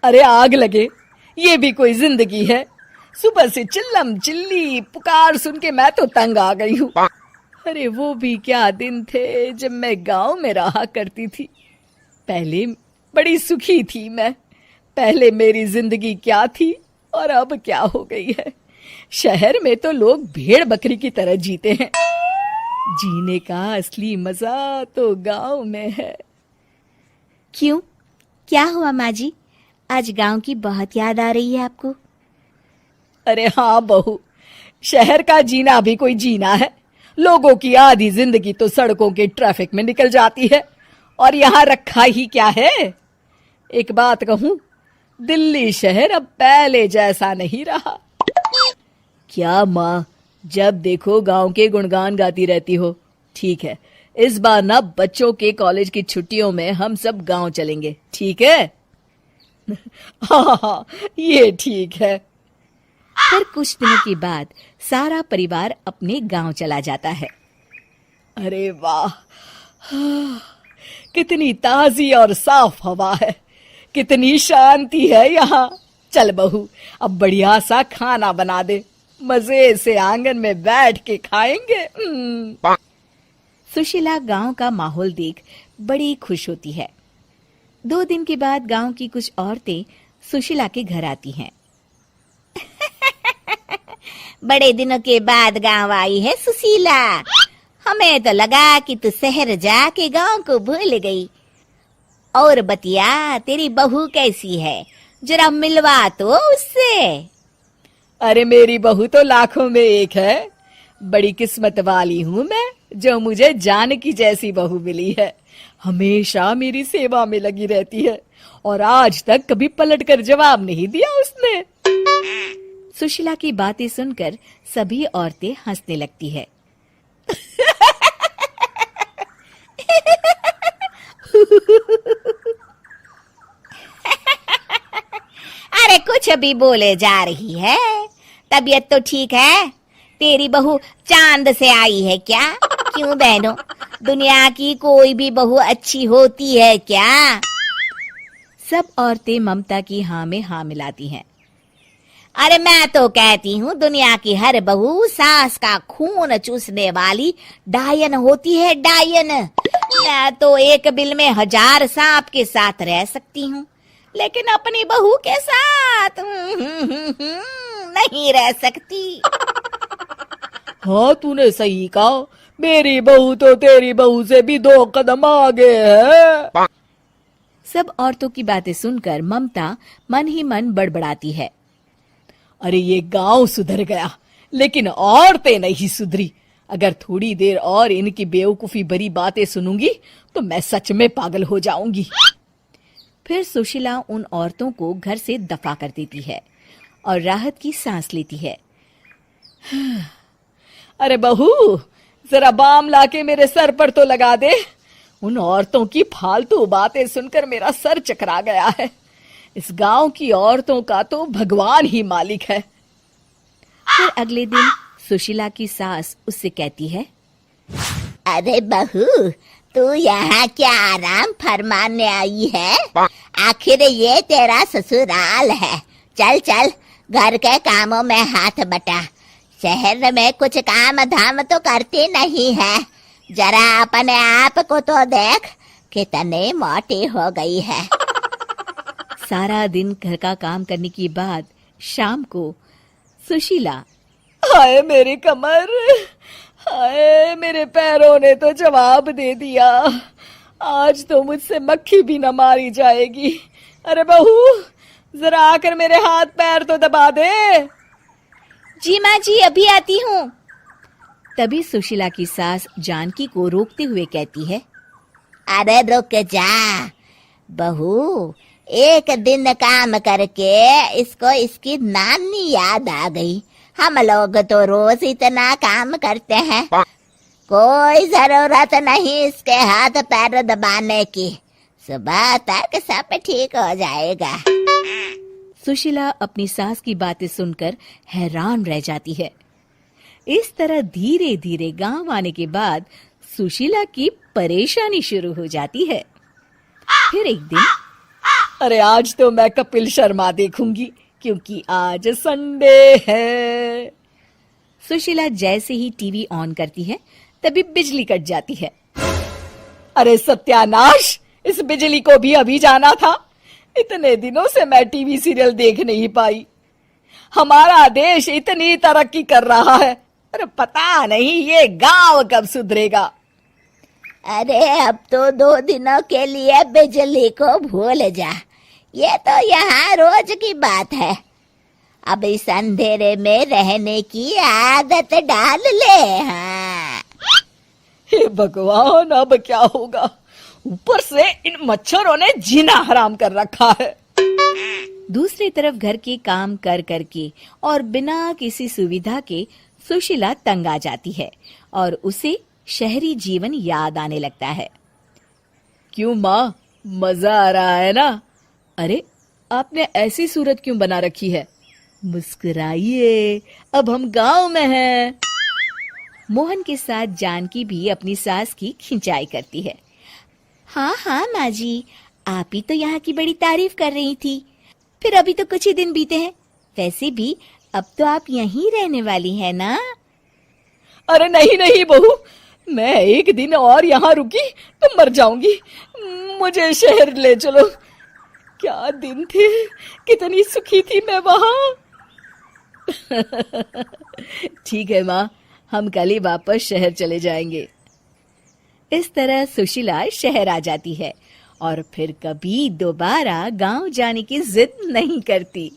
अरे आग लगे, ये भी कोई जिंदगी है। सुबह से चिल्लम चिल्ली पुकार सुन के मैं तो तंग आ गई हूँ। अरे वो भी क्या दिन थे जब मैं गांव में रहा करती थी। पहले बड़ी सुखी थी मैं। पहले मेरी जिंदगी क्या थी और अब क्या हो गई है। शहर में तो लोग भेड़ बकरी की तरह जीते हैं। जीने का असली मजा तो गांव में है। क्यों, क्या हुआ माँ जी? आज गांव की बहुत याद आ रही है आपको? अरे हाँ बहू, शहर का जीना भी कोई जीना है। लोगों की आधी जिंदगी तो सड़कों के ट्रैफिक में निकल जाती है और यहाँ रखा ही क्या है। एक बात कहूं, दिल्ली शहर अब पहले जैसा नहीं रहा। क्या माँ, जब देखो गांव के गुणगान गाती रहती हो। ठीक है, इस बार ना बच्चों के कॉलेज की छुट्टियों में हम सब गांव चलेंगे, ठीक है? हाँ, ये ठीक है। फिर कुछ दिनों के बाद सारा परिवार अपने गांव चला जाता है। अरे वाह, कितनी ताजी और साफ हवा है, कितनी शांति है यहाँ। चल बहू, अब बढ़िया सा खाना बना दे, मजे से आंगन में बैठ के खाएंगे। सुशीला गांव का माहौल देख बड़ी खुश होती है। 2 दिन के बाद गांव की कुछ औरतें सुशीला के घर आती हैं। बड़े दिनों के बाद गांव आई है सुशीला। हमें तो लगा कि तू शहर जाके गांव को भूल गई। और बतिया, तेरी बहू कैसी है? जरा मिलवा तो उससे। अरे मेरी बहू तो लाखों में एक है। बड़ी किस्मत वाली हूँ मैं जो मुझे जानकी जैसी बहू मिली है। हमेशा मेरी सेवा में लगी रहती है और आज तक कभी पलट कर जवाब नहीं दिया उसने। सुशीला की बातें सुनकर सभी औरतें हंसने लगती है। अरे कुछ भी बोले जा रही है। तबीयत तो ठीक है? तेरी बहू चांद से आई है क्या? क्यों बहनों, दुनिया की कोई भी बहू अच्छी होती है क्या? सब औरतें ममता की हाँ में हाँ मिलाती हैं। अरे मैं तो कहती हूँ दुनिया की हर बहू सास का खून चूसने वाली डायन होती है, डायन। मैं तो एक बिल में 1000 सांप के साथ रह सकती हूँ, लेकिन अपनी बहू के साथ नहीं रह सकती। हाँ, तूने सही कहा। मेरी बहू तो तेरी बहू से भी 2 कदम आगे है। सब औरतों की बातें सुनकर ममता मन ही मन बड़बड़ाती है। अरे ये गांव सुधर गया, लेकिन औरतें नहीं सुधरी। अगर थोड़ी देर और इनकी बेवकूफी भरी बातें सुनूंगी तो मैं सच में पागल हो जाऊंगी। फिर सुशीला उन औरतों को घर से दफा कर देती है और राहत की सांस लेती है। अरे बहू, जरा बाम लाके मेरे सर पर तो लगा दे। उन औरतों की फालतू बातें सुनकर मेरा सर चकरा गया है। इस गांव की औरतों का तो भगवान ही मालिक है। फिर अगले दिन सुशीला की सास उससे कहती है, अरे बहू, तू यहाँ क्या आराम फरमाने आई है? आखिर ये तेरा ससुराल है। चल चल, घर के कामों में हाथ बटा। शहर में कुछ काम धाम तो करती नहीं है। जरा अपने आप को तो देख, कितनी मोटी हो गई है। सारा दिन घर का काम करने के बाद शाम को सुशीला, हाय मेरी कमर, हाय मेरे पैरों ने तो जवाब दे दिया। आज तो मुझसे मक्खी भी न मारी जाएगी। अरे बहू, जरा आकर मेरे हाथ पैर तो दबा दे। जी माँ जी, अभी आती हूँ। तभी सुशीला की सास जानकी को रोकते हुए कहती है, अरे रुक जा बहू, एक दिन काम करके इसको इसकी नानी याद आ गई। हम लोग तो रोज इतना काम करते हैं, कोई जरूरत नहीं इसके हाथ पैर दबाने की। सुबह तक सब ठीक हो जाएगा। सुशीला अपनी सास की बातें सुनकर हैरान रह जाती है। इस तरह धीरे धीरे गांव आने के बाद सुशीला की परेशानी शुरू हो जाती है। फिर एक दिन अरे आज तो मैं कपिल शर्मा देखूंगी क्योंकि आज संडे है। सुशीला जैसे ही टीवी ऑन करती है तभी बिजली कट जाती है। अरे सत्यानाश, इस बिजली को भी अभी जाना था। इतने दिनों से मैं टीवी सीरियल देख नहीं पाई। हमारा देश इतनी तरक्की कर रहा है, अरे पता नहीं ये गांव कब सुधरेगा। अरे अब तो 2 दिनों के लिए बिजली को भूल जा, ये तो यहाँ रोज की बात है। अब इस अंधेरे में रहने की आदत डाल ले। हाँ। हे भगवान, अब क्या होगा? ऊपर से इन मच्छरों ने जीना हराम कर रखा है। दूसरी तरफ घर के काम कर करके और बिना किसी सुविधा के सुशीला तंग आ जाती है और उसे शहरी जीवन याद आने लगता है। क्यों माँ, मजा आ रहा है ना? अरे आपने ऐसी सूरत क्यों बना रखी है? मुस्कुराइए, अब हम गांव में हैं। मोहन के साथ जानकी भी अपनी सास की खिंचाई करती है। हाँ हाँ माँ जी, आप ही तो यहाँ की बड़ी तारीफ कर रही थी। फिर अभी तो कुछ ही दिन बीते हैं, वैसे भी अब तो आप यहीं रहने वाली है ना? अरे नहीं नहीं बहू, मैं एक दिन और यहाँ रुकी तो मर जाऊंगी। मुझे शहर ले चलो। क्या दिन थे, कितनी सुखी थी मैं वहां। ठीक है माँ, हम कल ही वापस शहर चले जाएंगे। इस तरह सुशीला शहर आ जाती है और फिर कभी दोबारा गांव जाने की जिद नहीं करती।